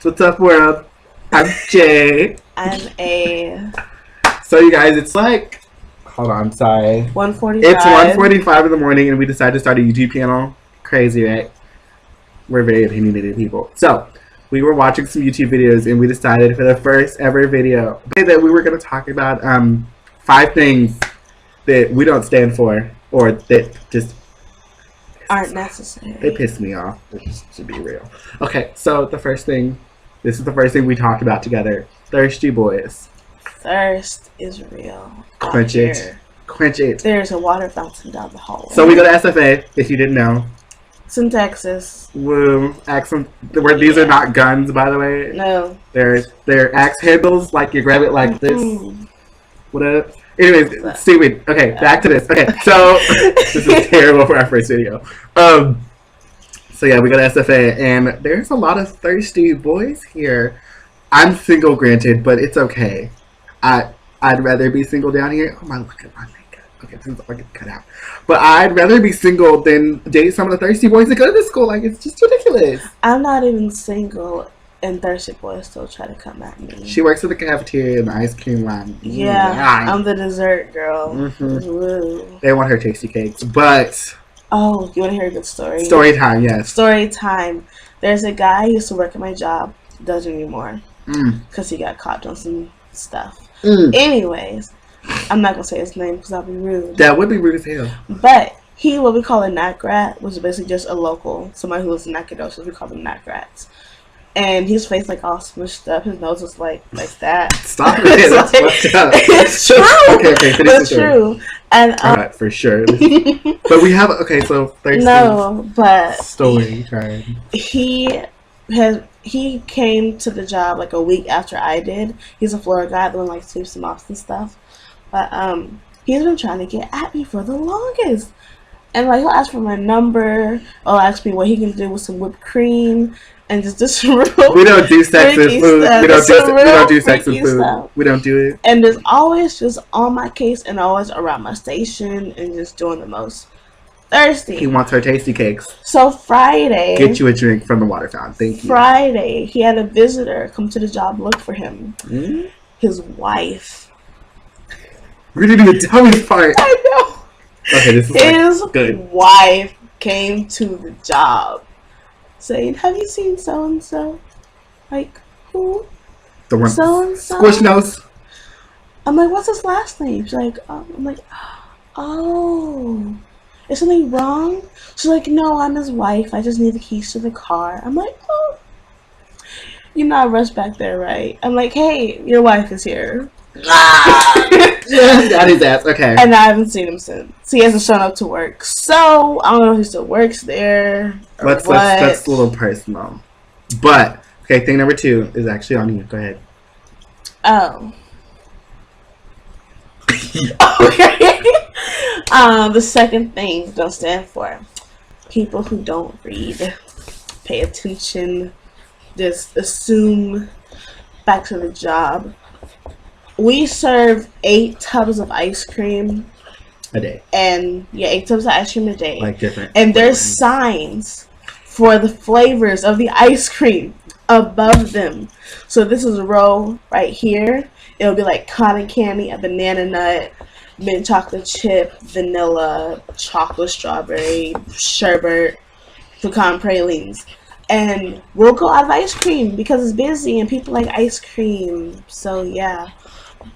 What's up, world? I'm Jay. I'm A. So, you guys, it's like, hold on, sorry. 1:45. It's 1:45 in the morning, and we decided to start a YouTube channel. Crazy, right? We're very opinionated people. So, we were watching some YouTube videos, and we decided for the first ever video that we were going to talk about 5 things that we don't stand for, or that just aren't necessary. They piss me off, to be real. Okay, so this is the first thing we talked about together. Thirsty boys. Thirst is real. Quench it. Quench it. There's a water fountain down the hallway. So we go to SFA, if you didn't know. It's in Texas. Woo. These are not guns, by the way. No. They're axe handles, like you grab it like this. What up? Anyways, stupid. Okay, back to this. Okay, so this is terrible for our first video. So yeah, we go to SFA, and there's a lot of thirsty boys here. I'm single, granted, but it's okay. I'd rather be single down here. Oh my, look at my makeup. Okay, this is all get cut out. But I'd rather be single than date some of the thirsty boys that go to this school. Like, it's just ridiculous. I'm not even single, and thirsty boys still try to come at me. She works at the cafeteria in the ice cream line. Yeah, I'm the dessert girl. Mm-hmm. They want her tasty cakes, but... Oh, you want to hear a good story? Story time, yes. Story time. There's a guy who used to work at my job. Doesn't anymore. Because he got caught on some stuff. Anyways, I'm not going to say his name because that'll be rude. That would be rude as hell. But he, what we call a NAC rat, was basically just a local. Somebody who lives in Nacogdoches. We call them NAC rats. And his face like all smushed up. His nose was like that. Stop it. That's fucked up. It's true. Okay, finish it's true. And alright, for sure. But we have so thirsty. No, but story time. He came to the job like a week after I did. He's a floor guy, the one like sweeps and mops and stuff. But he's been trying to get at me for the longest. And like he'll ask for my number, or ask me what he can do with some whipped cream. And just this real we don't do sex and food. We don't do sex and food. Stuff. We don't do it. And there's always just on my case and always around my station and just doing the most thirsty. He wants her tasty cakes. So Friday, get you a drink from the water fountain. Thank you. Friday, he had a visitor come to the job look for him. His wife. We didn't even tell me this part. I know. Okay, this is his good. Wife came to the job. Saying, have you seen so and so? Like, who? The one. So and so. Squish nose. I'm like, what's his last name? She's like, I'm like, oh, is something wrong? She's like, no, I'm his wife. I just need the keys to the car. I'm like, oh, you know, I rush back there, right? I'm like, hey, your wife is here. Got his ass. Okay. And I haven't seen him since. He hasn't shown up to work. So I don't know if he still works there. That's a little personal. But okay, thing number 2 is actually on you. Go ahead. Oh. Okay. The second thing don't stand for people who don't read, pay attention, just assume. Back to the job. We serve 8 tubs of ice cream a day. And 8 tubs of ice cream a day. Like different. And there's signs for the flavors of the ice cream above them. So this is a row right here. It'll be like cotton candy, a banana nut, mint chocolate chip, vanilla, chocolate strawberry, sherbet, pecan pralines. And we'll go out of ice cream because it's busy and people like ice cream. So yeah.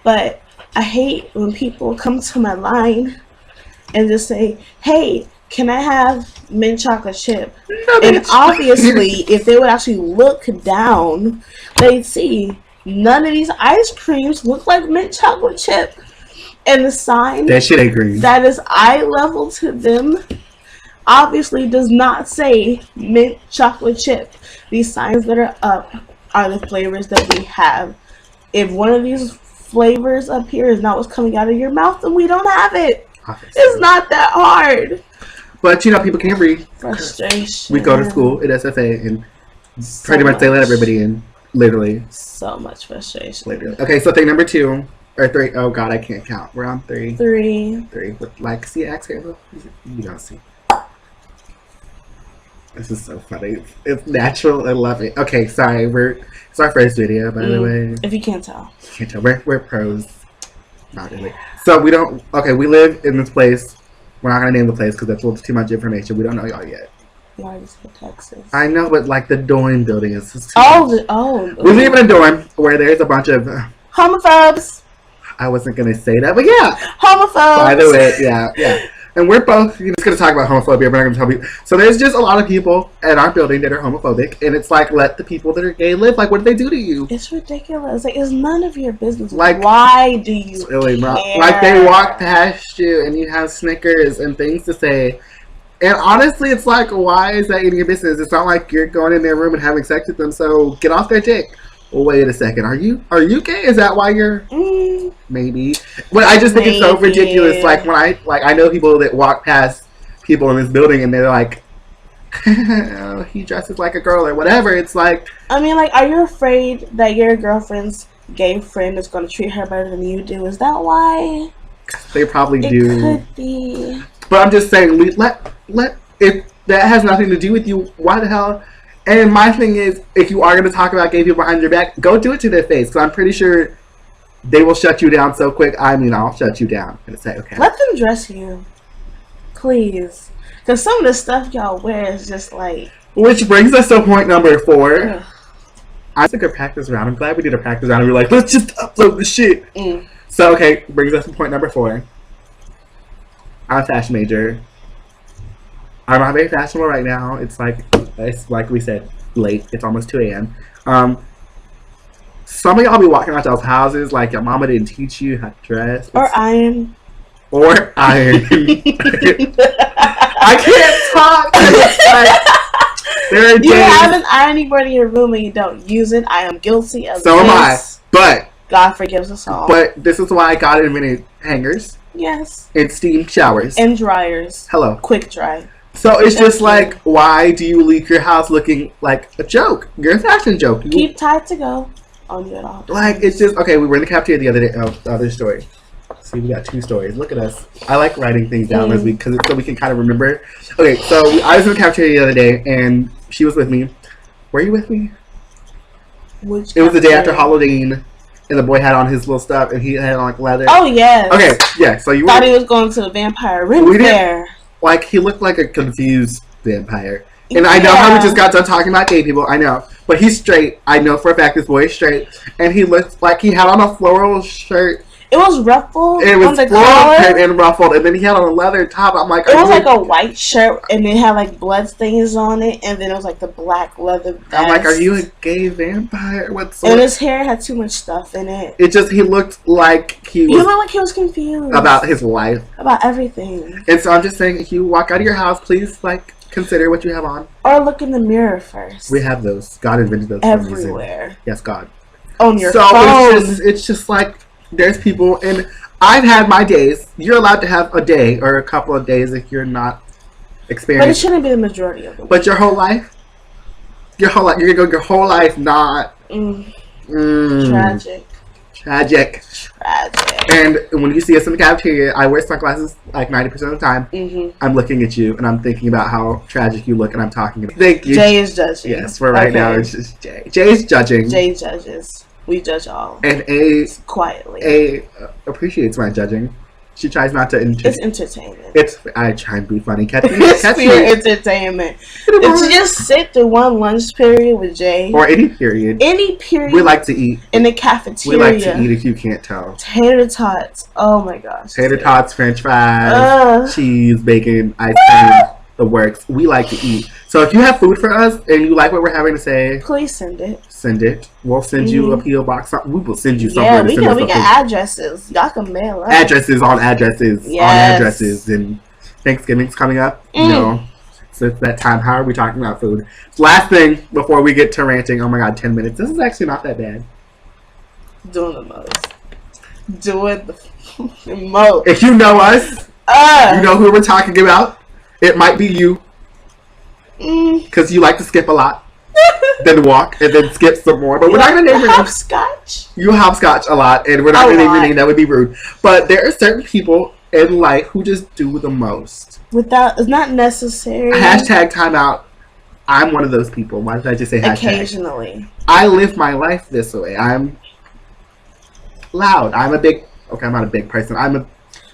But I hate when people come to my line and just say, hey, can I have mint chocolate chip? And obviously, if they would actually look down, they'd see none of these ice creams look like mint chocolate chip. And the sign that shit ain't green. That is eye level to them obviously does not say mint chocolate chip. These signs that are up are the flavors that we have. If one of these flavors up here is not what's coming out of your mouth, then we don't have it. It's not that hard. But people can't read. Frustration. We go to school at SFA and pretty much they let everybody in. Literally. So much frustration. Literally. Okay, so thing number 2 or 3. Oh God, I can't count. We're on 3. 3. With see axe handle. You don't see. This is so funny. It's natural. I love it. Okay, sorry. It's our first video, by the way. If you can't tell. You can't tell. We're pros. Not really. So we don't. Okay, we live in this place. We're not gonna name the place because that's a little too much information. We don't know y'all yet. You already said Texas. I know, but like the dorm building is just too much. We live in a dorm where there's a bunch of homophobes. I wasn't gonna say that, but yeah, homophobes. By the way, yeah. And we're both just going to talk about homophobia. We're not going to tell people. So there's just a lot of people in our building that are homophobic. And it's like, let the people that are gay live. Like, what did they do to you? It's ridiculous. Like, it's none of your business. Like, why do you really care? Like, they walk past you and you have Snickers and things to say. And honestly, it's like, why is that in your business? It's not like you're going in their room and having sex with them. So get off their dick. Well, wait a second. Are you gay? Is that why you're... Maybe. But I just think it's so ridiculous. Like, when I know people that walk past people in this building and they're like, oh, he dresses like a girl or whatever. It's like... I mean, like, are you afraid that your girlfriend's gay friend is going to treat her better than you do? Is that why? They probably do. It could be. But I'm just saying, if that has nothing to do with you, why the hell... And my thing is, if you are going to talk about gay people behind your back, go do it to their face. Because I'm pretty sure they will shut you down so quick. I mean, I'll shut you down. And say, okay. Let them dress you. Please. Because some of the stuff y'all wear is just like... Which brings us to point number 4. Ugh. I took a practice round. I'm glad we did a practice round. And we were like, let's just upload the shit. So, okay, brings us to point number 4. I'm a fashion major. I'm not very fashionable right now. It's like we said, late. It's almost 2 a.m. Some of y'all be walking out y'all's houses like your mama didn't teach you how to dress. Or iron. I can't talk. You have an ironing board in your room and you don't use it. I am guilty of So am I. But God forgives us all. But this is why God invented hangers. Yes. And steam showers. And dryers. Hello. Quick dry. So it's just like, why do you leave your house looking like a joke? You're a fashion joke. Keep tight to go on you at all. Like, it's just, okay, we were in the cafeteria the other day. Oh, the other story. See, we got 2 stories. Look at us. I like writing things down so we can kind of remember. Okay, so I was in the cafeteria the other day, and she was with me. Were you with me? It was the day after Halloween, and the boy had on his little stuff, and he had on, like, leather. Oh, yes. Okay, yeah, so you thought he was going to the vampire ring fair. Like, he looked like a confused vampire. And I know how we just got done talking about gay people. I know. But he's straight. I know for a fact this boy is straight. And he looked like he had on a floral shirt. It was ruffled. It was floral and ruffled. And then he had on a leather top. I'm like... It was like a white shirt. And it had like blood stains on it. And then it was like the black leather vest. I'm like, are you a gay vampire? And his hair had too much stuff in it. It just... He looked like he was confused. About his life. About everything. And so I'm just saying, if you walk out of your house, please, like... Consider what you have on. Or look in the mirror first. We have those. God invented those. Everywhere. Yes, God. On your phone. It's just like there's people, and I've had my days. You're allowed to have a day or a couple of days if you're not experienced. But it shouldn't be the majority of it. But your whole life, you're gonna go your whole life not. Tragic. And when you see us in the cafeteria, I wear sunglasses like 90% of the time. I'm looking at you and I'm thinking about how tragic you look, and I'm talking about. Thank you. Jay is judging. Yes, for right now it's just Jay. Jay is judging. Jay judges. We judge all. And A quietly. Appreciates my judging. She tries not to. It's entertainment. I try and be funny. Catch me. Entertainment. If you just sit through one lunch period with Jay, or any period, we like to eat in the cafeteria. We like to eat if you can't tell. Tater tots. Oh my gosh. Tater tots, French fries, cheese, bacon, ice cream. The works. We like to eat. So if you have food for us and you like what we're having to say, please send it. Send it. We'll send you a PO box. We will send you something. Yeah, we can addresses. Y'all can mail us. Addresses on addresses on addresses. And Thanksgiving's coming up. You know, so it's that time. How are we talking about food? Last thing before we get to ranting. Oh my God, 10 minutes. This is actually not that bad. Doing the most. Doing the most. If you know us, you know who we're talking about. It might be you. Because you like to skip a lot. Then walk and then skip some more. But we're not going to name your name. Hopscotch? You hopscotch a lot, and we're not going to name your name. That would be rude. But there are certain people in life who just do the most. It's not necessary. Hashtag timeout. I'm one of those people. Why did I just say hashtag? Occasionally. I live my life this way. I'm loud. I'm not a big person. I'm a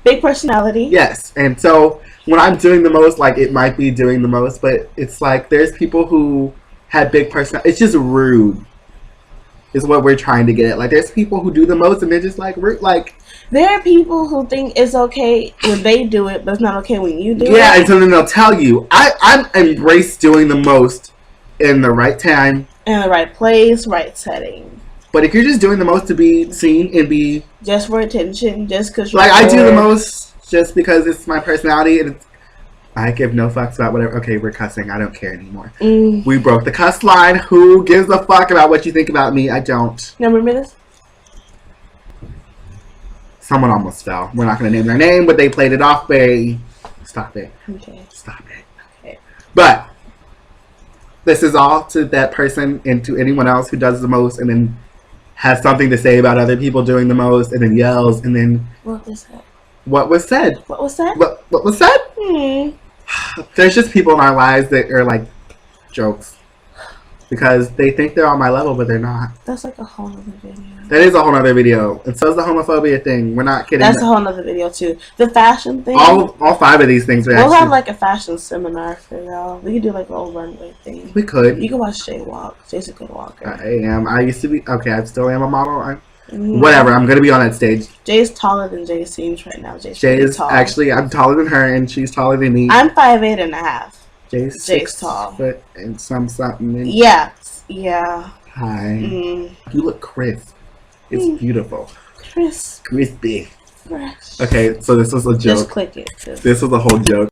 big personality. Yes. And so when I'm doing the most, like, it might be doing the most, but it's like there's people who have big personality. It's just rude is what we're trying to get at. Like, there's people who do the most and they're just like rude. Like, there are people who think it's okay when they do it, but it's not okay when you do it. Yeah, and so then they'll tell you. I embrace doing the most in the right time. In the right place, right setting. But if you're just doing the most to be seen and be... just for attention, just because you're... Like, I do the most just because it's my personality, and I give no fucks about whatever... Okay, we're cussing. I don't care anymore. We broke the cuss line. Who gives a fuck about what you think about me? I don't. You remember this? Someone almost fell. We're not going to name their name, but they played it off, babe. Stop it. Okay. Stop it. Okay. But this is all to that person and to anyone else who does the most and then has something to say about other people doing the most and then yells and then... What was that? What was said? What was said? What was said? There's just people in our lives that are like jokes. Because they think they're on my level, but they're not. That's like a whole other video. That is a whole other video. And so is the homophobia thing. We're not kidding. That's a whole other video too. The fashion thing. All 5 of these things are We'll have like a fashion seminar for y'all. We could do like a little runway thing. We could. You can watch Jay walk. Jay's a good walker. I am. I used to be. Okay, I still am a model. Whatever. I'm going to be on that stage. Jay's taller than Jay seems right now. Jay is tall. Actually, I'm taller than her and she's taller than me. I'm 5'8.5". Jay's tall. Foot and something. Yeah. Yeah. Hi. You look crisp. It's beautiful. Crisp. Crispy. Fresh. Okay, so this was a joke. Just click it. This was a whole joke.